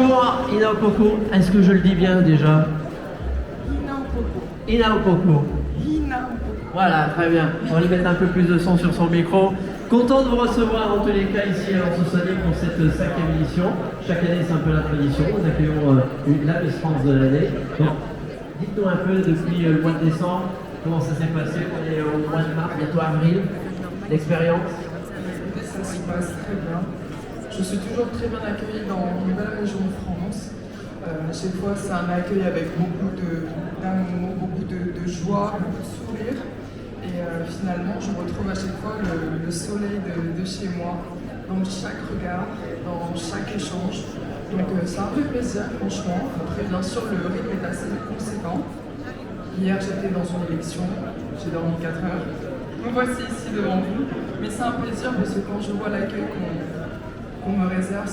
Bonjour, Inaopoko. Est-ce que je le dis bien déjà? Inaopoko. Voilà, très bien. On va lui mettre un peu plus de son sur son micro. Content de vous recevoir en tous les cas ici à Lens-Saunier pour cette 5e édition. Chaque année, c'est un peu la tradition. Nous accueillons la Miss France de l'année. Donc, dites-nous un peu depuis le mois de décembre, comment ça s'est passé. On est au mois de mars, bientôt avril. L'expérience? Ça se passe très bien. Je suis toujours très bien accueillie dans une belle région de France. Chaque fois, c'est un accueil avec beaucoup d'amour, beaucoup de joie, beaucoup de sourire. Et finalement, je retrouve à chaque fois le soleil de chez moi, dans chaque regard, dans chaque échange. Donc c'est un vrai plaisir, franchement. Après, bien sûr, le rythme est assez conséquent. Hier, j'étais dans une élection, j'ai dormi 4 heures. Me voici ici devant vous. Mais c'est un plaisir parce que quand je vois l'accueil qu'on me réserve,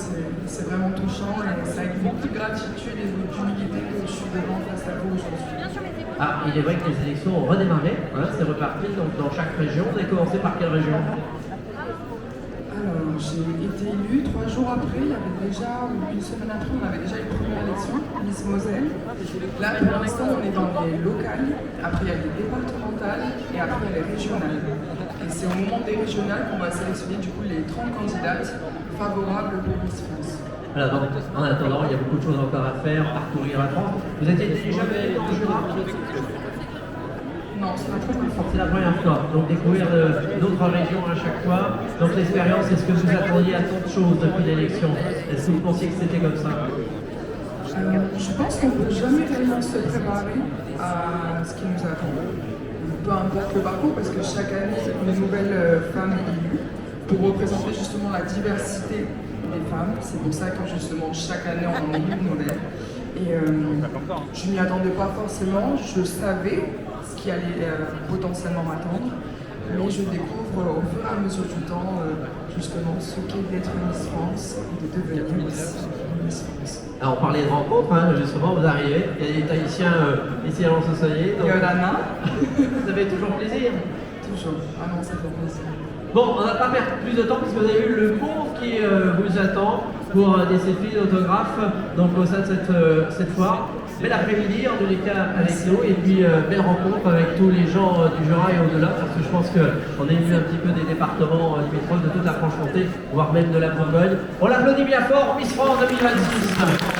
c'est vraiment touchant et c'est avec beaucoup de gratitude et d'humilité que je suis devant face à vous aujourd'hui. Ah, il est vrai que les élections ont redémarré, hein, c'est reparti donc dans chaque région. Vous avez commencé par quelle région? Alors, j'ai été élue 3 jours après, il y avait déjà, une semaine après, on avait déjà une première élection, Miss Moselle. Là, pour l'instant, on est dans les locales, après il y a les départementales et après il y a les régionales. Et c'est au moment des régionales qu'on va sélectionner du coup les 30 candidates favorables pour Miss France. Alors, donc, en attendant, il y a beaucoup de choses encore à faire, parcourir la France. Vous êtes déjà allé dans le Jura? Non, c'est la première fois. C'est la première fois, donc découvrir d'autres régions à chaque fois. Donc l'expérience, est-ce que vous attendiez à tant de choses depuis l'élection? Est-ce que vous pensiez que c'était comme ça? Je pense qu'on ne peut jamais réellement se préparer à ce qui nous attend. Peu importe le parcours, parce que chaque année, une nouvelle femme est élue pour représenter justement la diversité des femmes. C'est pour ça que justement chaque année on en élit une nouvelle. Et je n'y attendais pas forcément, je savais ce qui allait potentiellement m'attendre, mais je découvre au fur et à mesure du temps justement ce qu'est d'être Miss France et de devenir Miss France. Alors on parlait de rencontres, hein, justement vous arrivez, il y a des Tahitiens ici à Lens-Saunier. Yolana. Vous avez toujours plaisir? Toujours, ah non, ça fait plaisir. Bon, on n'a pas perdre plus de temps parce que vous avez eu le concours qui vous attend pour des selfies d'autographes donc au sein de cette foire. Bel après-midi en tous les cas avec nous et puis belle rencontre avec tous les gens du Jura et au-delà parce que je pense qu'on est venu un petit peu des départements limitrophes de toute la Franche-Comté, voire même de la Bourgogne. On l'applaudit bien fort, Miss France 2026.